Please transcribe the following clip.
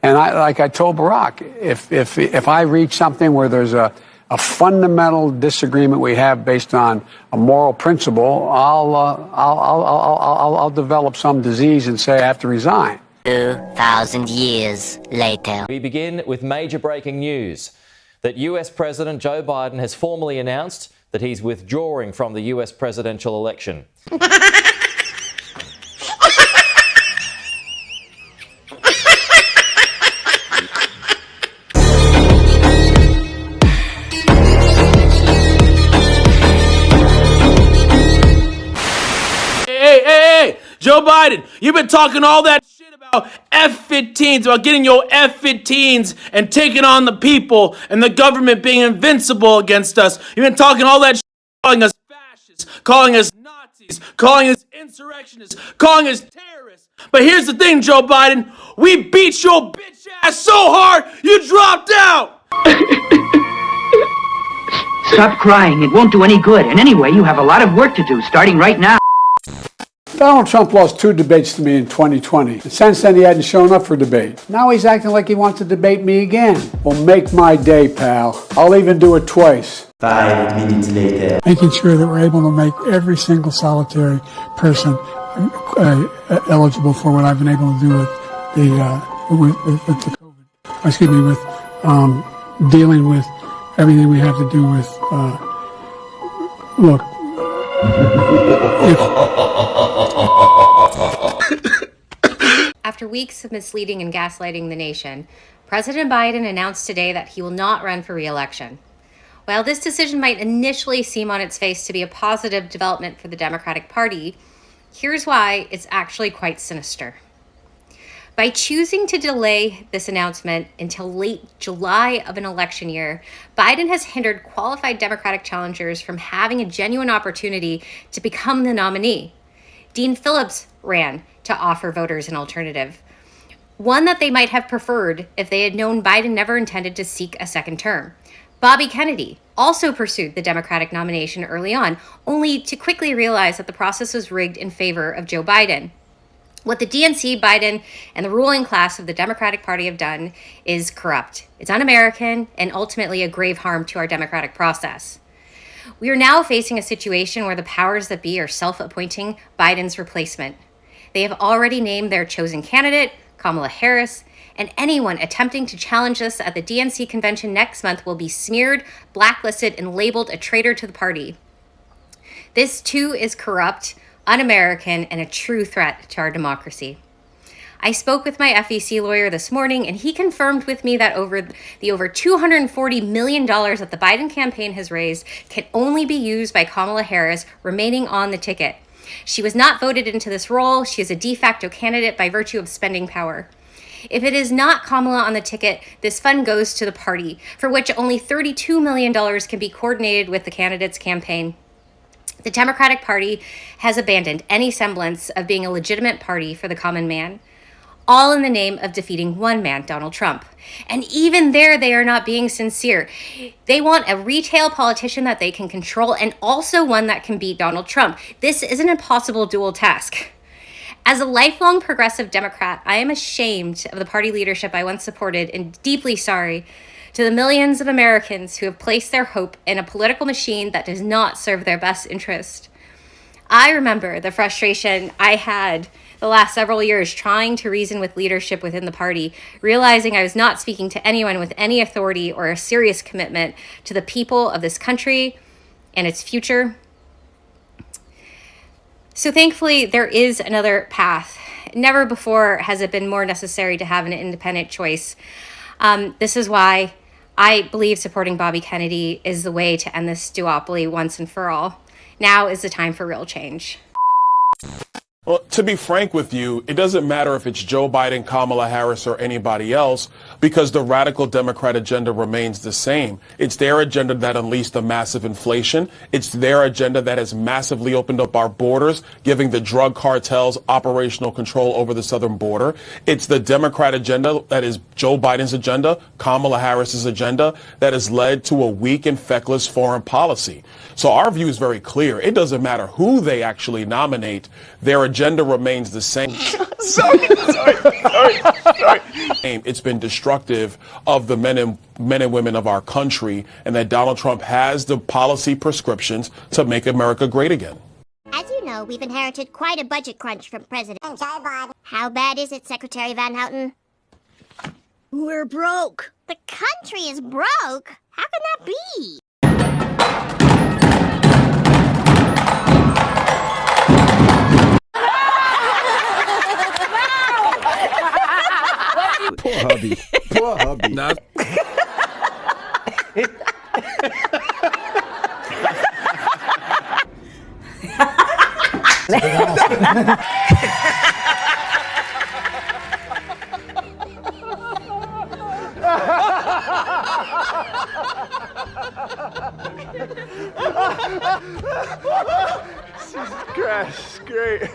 And like I told Barack, if I reach something where there's a fundamental disagreement we have based on a moral principle, I'll develop some disease and say I have to resign. 2,000 years later. We begin with major breaking news that US President Joe Biden has formally announced that he's withdrawing from the US presidential election. Hey, Joe Biden, you've been talking all that shit about F-15s, about getting your F-15s and taking on the people and the government being invincible against us. You've been talking all that shit, calling us fascists, calling us Nazis, calling us insurrectionists, calling us terrorists. But here's the thing, Joe Biden, we beat your bitch ass so hard, you dropped out. Stop crying, it won't do any good. And anyway, you have a lot of work to do, starting right now. Donald Trump lost 2 debates to me in 2020. And since then, he hadn't shown up for debate. Now he's acting like he wants to debate me again. Well, make my day, pal. I'll even do it twice. 5 minutes later. Making sure that we're able to make every single solitary person eligible for what I've been able to do with the COVID. Excuse me, with dealing with everything we have to do with. Look. After weeks of misleading and gaslighting the nation, President Biden announced today that he will not run for re-election. While this decision might initially seem on its face to be a positive development for the Democratic Party, here's why it's actually quite sinister. By choosing to delay this announcement until late July of an election year, Biden has hindered qualified Democratic challengers from having a genuine opportunity to become the nominee. Dean Phillips ran to offer voters an alternative, one that they might have preferred if they had known Biden never intended to seek a second term. Bobby Kennedy also pursued the Democratic nomination early on, only to quickly realize that the process was rigged in favor of Joe Biden. What the DNC, Biden, and the ruling class of the Democratic Party have done is corrupt. It's un-American and ultimately a grave harm to our democratic process. We are now facing a situation where the powers that be are self-appointing Biden's replacement. They have already named their chosen candidate, Kamala Harris, and anyone attempting to challenge this at the DNC convention next month will be smeared, blacklisted, and labeled a traitor to the party. This too is corrupt, un-American, and a true threat to our democracy. I spoke with my FEC lawyer this morning, and he confirmed with me that over $240 million that the Biden campaign has raised can only be used by Kamala Harris remaining on the ticket. She was not voted into this role. She is a de facto candidate by virtue of spending power. If it is not Kamala on the ticket, this fund goes to the party, for which only $32 million can be coordinated with the candidate's campaign. The Democratic Party has abandoned any semblance of being a legitimate party for the common man, all in the name of defeating one man, Donald Trump. And even there, they are not being sincere. They want a retail politician that they can control and also one that can beat Donald Trump. This is an impossible dual task. As a lifelong progressive Democrat, I am ashamed of the party leadership I once supported and deeply sorry to the millions of Americans who have placed their hope in a political machine that does not serve their best interest. I remember the frustration I had the last several years trying to reason with leadership within the party, realizing I was not speaking to anyone with any authority or a serious commitment to the people of this country and its future. So thankfully, there is another path. Never before has it been more necessary to have an independent choice. This is why I believe supporting Bobby Kennedy is the way to end this duopoly once and for all. Now is the time for real change. Well, to be frank with you, it doesn't matter if it's Joe Biden, Kamala Harris, or anybody else, because the radical Democrat agenda remains the same. It's their agenda that unleashed the massive inflation. It's their agenda that has massively opened up our borders, giving the drug cartels operational control over the southern border. It's the Democrat agenda that is Joe Biden's agenda, Kamala Harris's agenda, that has led to a weak and feckless foreign policy. So our view is very clear. It doesn't matter who they actually nominate. Their agenda remains the same. Sorry. It's been destructive of the men and women of our country, and that Donald Trump has the policy prescriptions to make America great again. As you know, we've inherited quite a budget crunch from President Joe Biden. How bad is it, Secretary Van Houten? We're broke. The country is broke? How can that be? Poor hubby. Poor hubby. Not. Jesus Christ, great.